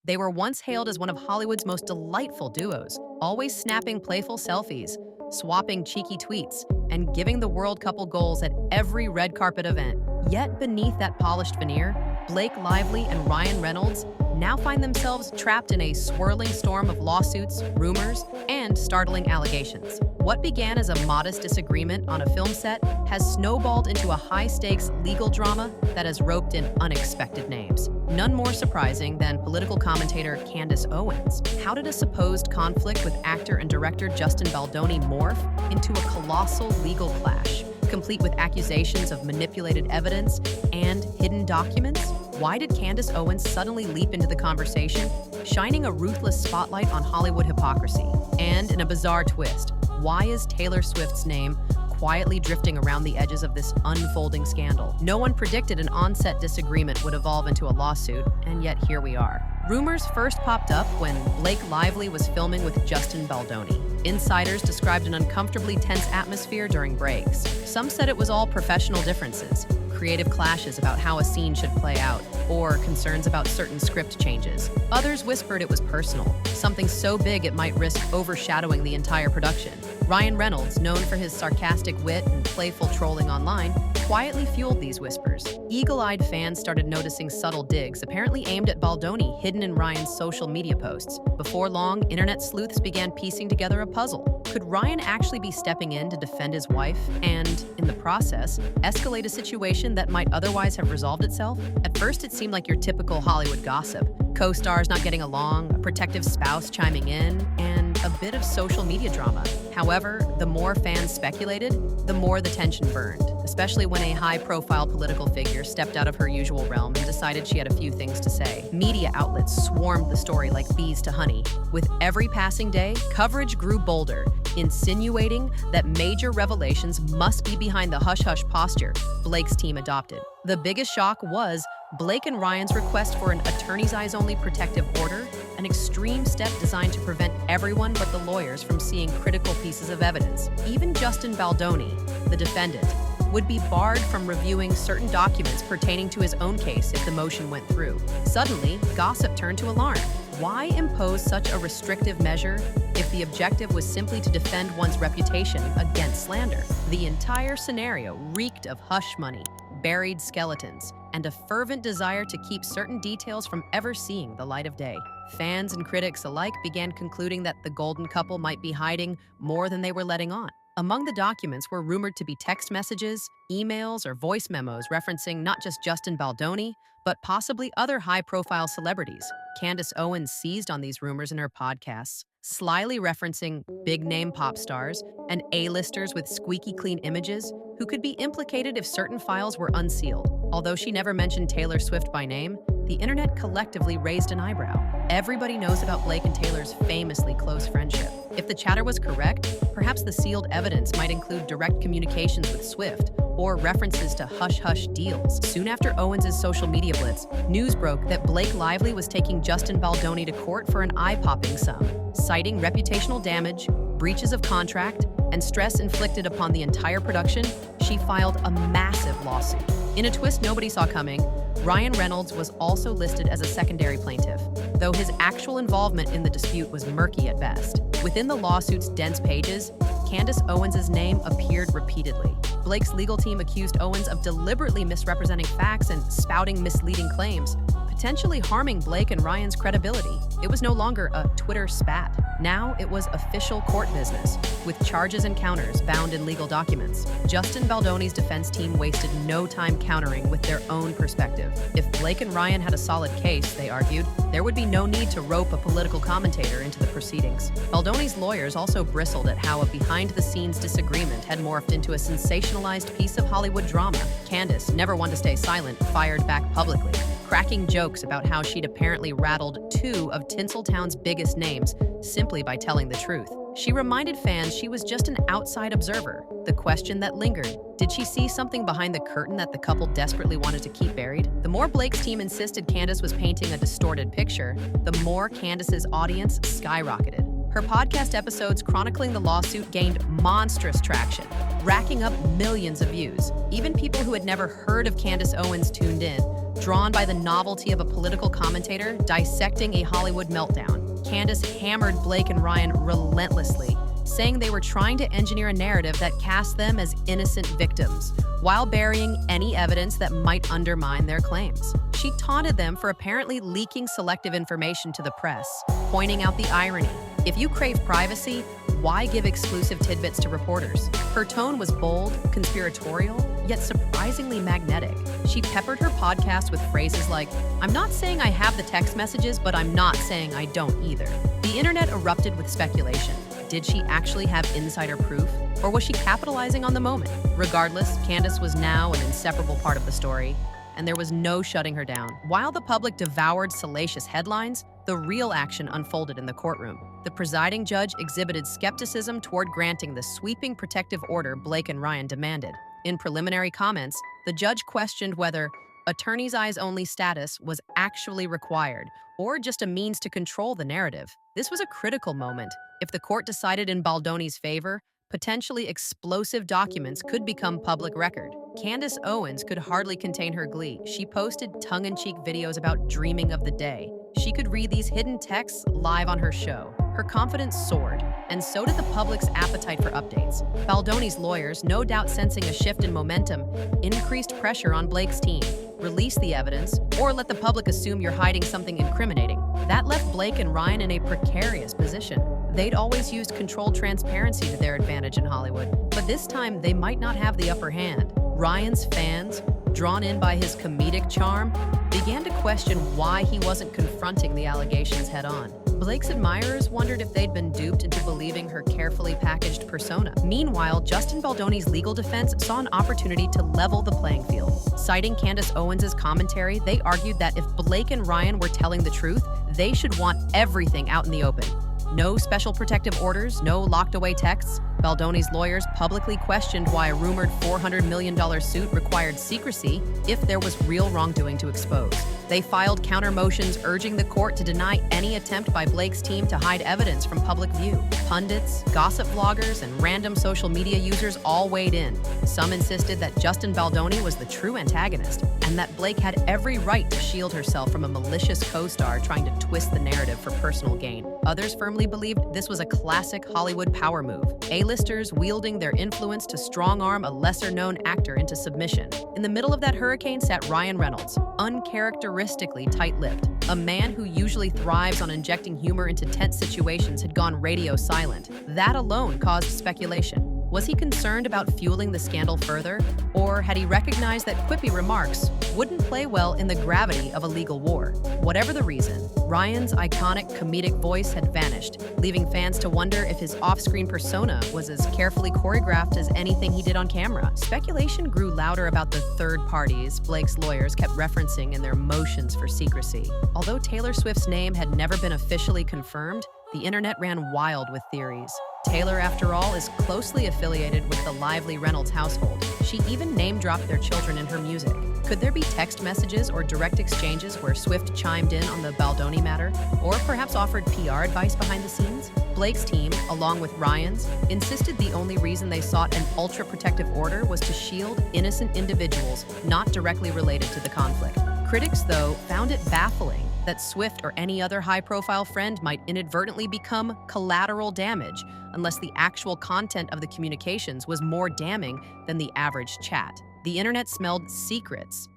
They were once hailed as one of Hollywood's most delightful duos, always snapping playful selfies, swapping cheeky tweets, and giving the world couple goals at every red carpet event. Yet beneath that polished veneer, Blake Lively and Ryan Reynolds now find themselves trapped in a swirling storm of lawsuits, rumors, and startling allegations. What began as a modest disagreement on a film set has snowballed into a high-stakes legal drama that has roped in unexpected names. None more surprising than political commentator Candace Owens. How did a supposed conflict with actor and director Justin Baldoni morph into a colossal legal clash, complete with accusations of manipulated evidence and hidden documents? Why did Candace Owens suddenly leap into the conversation, shining a ruthless spotlight on Hollywood hypocrisy? And in a bizarre twist, why is Taylor Swift's name quietly drifting around the edges of this unfolding scandal? No one predicted an on-set disagreement would evolve into a lawsuit, and yet here we are. Rumors first popped up when Blake Lively was filming with Justin Baldoni. Insiders described an uncomfortably tense atmosphere during breaks. Some said it was all professional differences, creative clashes about how a scene should play out, or concerns about certain script changes. Others whispered it was personal, something so big it might risk overshadowing the entire production. Ryan Reynolds, known for his sarcastic wit and playful trolling online, quietly fueled these whispers. Eagle-eyed fans started noticing subtle digs, apparently aimed at Baldoni, hidden in Ryan's social media posts. Before long, internet sleuths began piecing together a puzzle. Could Ryan actually be stepping in to defend his wife and, in the process, escalate a situation that might otherwise have resolved itself? At first, it seemed like your typical Hollywood gossip. Co-stars not getting along, a protective spouse chiming in, and a bit of social media drama. However, the more fans speculated, the more the tension burned, especially when a high-profile political figure stepped out of her usual realm and decided she had a few things to say. Media outlets swarmed the story like bees to honey. With every passing day, coverage grew bolder, insinuating that major revelations must be behind the hush-hush posture Blake's team adopted. The biggest shock was Blake and Ryan's request for an attorney's eyes-only protective order, an extreme step designed to prevent everyone but the lawyers from seeing critical pieces of evidence. Even Justin Baldoni, the defendant, would be barred from reviewing certain documents pertaining to his own case if the motion went through. Suddenly, gossip turned to alarm. Why impose such a restrictive measure if the objective was simply to defend one's reputation against slander? The entire scenario reeked of hush money, buried skeletons, and a fervent desire to keep certain details from ever seeing the light of day. Fans and critics alike began concluding that the golden couple might be hiding more than they were letting on. Among the documents were rumored to be text messages, emails, or voice memos referencing not just Justin Baldoni, but possibly other high-profile celebrities. Candace Owens seized on these rumors in her podcasts, slyly referencing big-name pop stars and A-listers with squeaky-clean images who could be implicated if certain files were unsealed. Although she never mentioned Taylor Swift by name, the internet collectively raised an eyebrow. Everybody knows about Blake and Taylor's famously close friendship. If the chatter was correct, perhaps the sealed evidence might include direct communications with Swift or references to hush-hush deals. Soon after Owens' social media blitz, news broke that Blake Lively was taking Justin Baldoni to court for an eye-popping sum, citing reputational damage, breaches of contract, and stress inflicted upon the entire production. She filed a massive lawsuit. In a twist nobody saw coming, Ryan Reynolds was also listed as a secondary plaintiff, though his actual involvement in the dispute was murky at best. Within the lawsuit's dense pages, Candace Owens' name appeared repeatedly. Blake's legal team accused Owens of deliberately misrepresenting facts and spouting misleading claims, potentially harming Blake and Ryan's credibility. It was no longer a Twitter spat. Now it was official court business, with charges and counters bound in legal documents. Justin Baldoni's defense team wasted no time countering with their own perspective. If Blake and Ryan had a solid case, they argued, there would be no need to rope a political commentator into the proceedings. Baldoni's lawyers also bristled at how a behind-the-scenes disagreement had morphed into a sensationalized piece of Hollywood drama. Candace, never one to stay silent, fired back publicly, cracking jokes about how she'd apparently rattled two of Tinseltown's biggest names simply by telling the truth. She reminded fans she was just an outside observer. The question that lingered, did she see something behind the curtain that the couple desperately wanted to keep buried? The more Blake's team insisted Candace was painting a distorted picture, the more Candace's audience skyrocketed. Her podcast episodes chronicling the lawsuit gained monstrous traction, racking up millions of views. Even people who had never heard of Candace Owens tuned in, Drawn by the novelty of a political commentator dissecting a Hollywood meltdown, Candace hammered Blake and Ryan relentlessly, saying they were trying to engineer a narrative that cast them as innocent victims, while burying any evidence that might undermine their claims. She taunted them for apparently leaking selective information to the press, pointing out the irony. If you crave privacy, why give exclusive tidbits to reporters? Her tone was bold, conspiratorial, yet surprisingly magnetic. She peppered her podcast with phrases like, "I'm not saying I have the text messages, but I'm not saying I don't either." The internet erupted with speculation. Did she actually have insider proof, or was she capitalizing on the moment? Regardless, Candace was now an inseparable part of the story, and there was no shutting her down. While the public devoured salacious headlines, the real action unfolded in the courtroom. The presiding judge exhibited skepticism toward granting the sweeping protective order Blake and Ryan demanded. In preliminary comments, the judge questioned whether attorney's eyes only status was actually required, or just a means to control the narrative. This was a critical moment. If the court decided in Baldoni's favor, potentially explosive documents could become public record. Candace Owens could hardly contain her glee. She posted tongue-in-cheek videos about dreaming of the day. She could read these hidden texts live on her show. Her confidence soared, and so did the public's appetite for updates. Baldoni's lawyers, no doubt sensing a shift in momentum, increased pressure on Blake's team. Release the evidence, or let the public assume you're hiding something incriminating. That left Blake and Ryan in a precarious position. They'd always used controlled transparency to their advantage in Hollywood, but this time they might not have the upper hand. Ryan's fans, drawn in by his comedic charm, began to question why he wasn't confronting the allegations head-on. Blake's admirers wondered if they'd been duped into believing her carefully packaged persona. Meanwhile, Justin Baldoni's legal defense saw an opportunity to level the playing field. Citing Candace Owens' commentary, they argued that if Blake and Ryan were telling the truth, they should want everything out in the open. No special protective orders, no locked-away texts. Baldoni's lawyers publicly questioned why a rumored $400 million suit required secrecy if there was real wrongdoing to expose. They filed counter motions urging the court to deny any attempt by Blake's team to hide evidence from public view. Pundits, gossip bloggers, and random social media users all weighed in. Some insisted that Justin Baldoni was the true antagonist, and that Blake had every right to shield herself from a malicious co-star trying to twist the narrative for personal gain. Others firmly believed this was a classic Hollywood power move, A-listers wielding their influence to strong-arm a lesser-known actor into submission. In the middle of that hurricane sat Ryan Reynolds, uncharacteristically tight-lipped. A man who usually thrives on injecting humor into tense situations had gone radio silent. That alone caused speculation. Was he concerned about fueling the scandal further, or had he recognized that quippy remarks wouldn't play well in the gravity of a legal war? Whatever the reason, Ryan's iconic comedic voice had vanished, leaving fans to wonder if his off-screen persona was as carefully choreographed as anything he did on camera. Speculation grew louder about the third parties Blake's lawyers kept referencing in their motions for secrecy. Although Taylor Swift's name had never been officially confirmed, the internet ran wild with theories. Taylor, after all, is closely affiliated with the lively Reynolds household. She even name-dropped their children in her music. Could there be text messages or direct exchanges where Swift chimed in on the Baldoni matter, or perhaps offered PR advice behind the scenes? Blake's team, along with Ryan's, insisted the only reason they sought an ultra-protective order was to shield innocent individuals not directly related to the conflict. Critics, though, found it baffling that Swift or any other high-profile friend might inadvertently become collateral damage unless the actual content of the communications was more damning than the average chat. The internet smelled secrets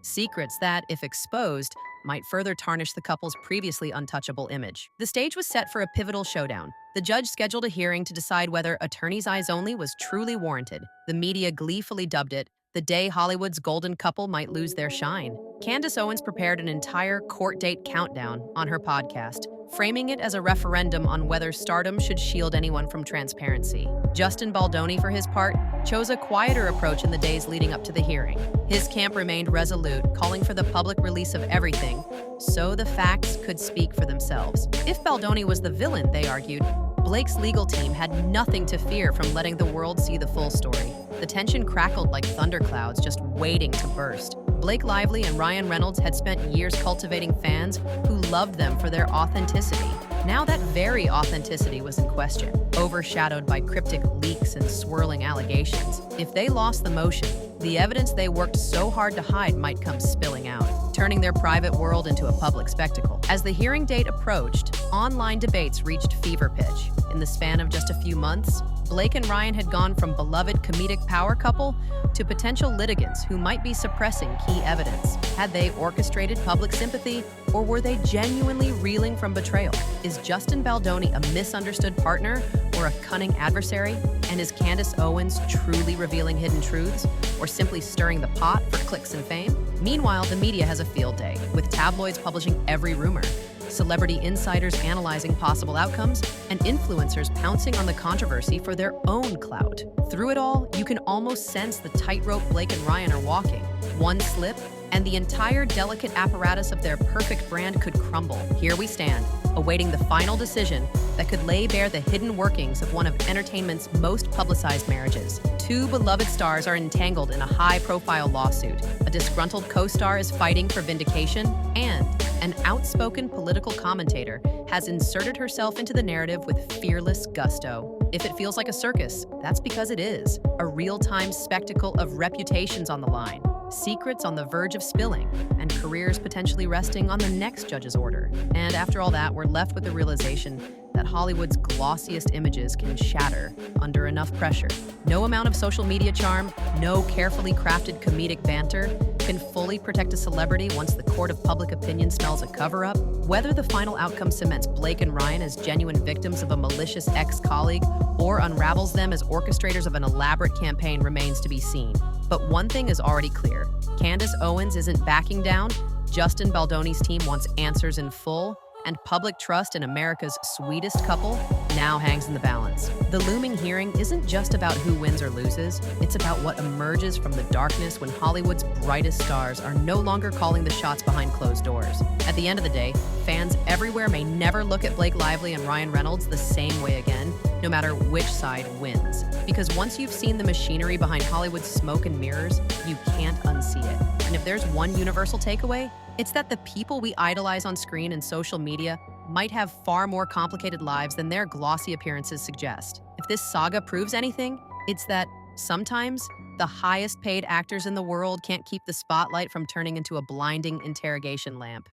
that, if exposed, might further tarnish the couple's previously untouchable image. The stage was set for a pivotal showdown. The judge scheduled a hearing to decide whether attorney's eyes only was truly warranted. The media gleefully dubbed it the day Hollywood's golden couple might lose their shine. Candace Owens prepared an entire court date countdown on her podcast, framing it as a referendum on whether stardom should shield anyone from transparency. Justin Baldoni, for his part, chose a quieter approach in the days leading up to the hearing. His camp remained resolute, calling for the public release of everything, so the facts could speak for themselves. If Baldoni was the villain, they argued, Blake's legal team had nothing to fear from letting the world see the full story. The tension crackled like thunderclouds, just waiting to burst. Blake Lively and Ryan Reynolds had spent years cultivating fans who loved them for their authenticity. Now that very authenticity was in question, overshadowed by cryptic leaks and swirling allegations. If they lost the motion, the evidence they worked so hard to hide might come spilling out, turning their private world into a public spectacle. As the hearing date approached, online debates reached fever pitch. In the span of just a few months, Blake and Ryan had gone from beloved comedic power couple to potential litigants who might be suppressing key evidence. Had they orchestrated public sympathy, or were they genuinely reeling from betrayal? Is Justin Baldoni a misunderstood partner or a cunning adversary? And is Candace Owens truly revealing hidden truths, or simply stirring the pot for clicks and fame? Meanwhile, the media has a field day, with tabloids publishing every rumor, celebrity insiders analyzing possible outcomes, and influencers pouncing on the controversy for their own clout. Through it all, you can almost sense the tightrope Blake and Ryan are walking. One slip, and the entire delicate apparatus of their perfect brand could crumble. Here we stand, awaiting the final decision that could lay bare the hidden workings of one of entertainment's most publicized marriages. Two beloved stars are entangled in a high-profile lawsuit. A disgruntled co-star is fighting for vindication, and an outspoken political commentator has inserted herself into the narrative with fearless gusto. If it feels like a circus, that's because it is. A real-time spectacle of reputations on the line, secrets on the verge of spilling, and careers potentially resting on the next judge's order. And after all that, we're left with the realization that Hollywood's glossiest images can shatter under enough pressure. No amount of social media charm, no carefully crafted comedic banter can fully protect a celebrity once the court of public opinion smells a cover-up. Whether the final outcome cements Blake and Ryan as genuine victims of a malicious ex-colleague or unravels them as orchestrators of an elaborate campaign remains to be seen. But one thing is already clear. Candace Owens isn't backing down, Justin Baldoni's team wants answers in full, and public trust in America's sweetest couple now hangs in the balance. The looming hearing isn't just about who wins or loses, it's about what emerges from the darkness when Hollywood's brightest stars are no longer calling the shots behind closed doors. At the end of the day, fans everywhere may never look at Blake Lively and Ryan Reynolds the same way again, no matter which side wins. Because once you've seen the machinery behind Hollywood's smoke and mirrors, you can't unsee it. And if there's one universal takeaway, it's that the people we idolize on screen and social media might have far more complicated lives than their glossy appearances suggest. If this saga proves anything, it's that sometimes the highest paid actors in the world can't keep the spotlight from turning into a blinding interrogation lamp.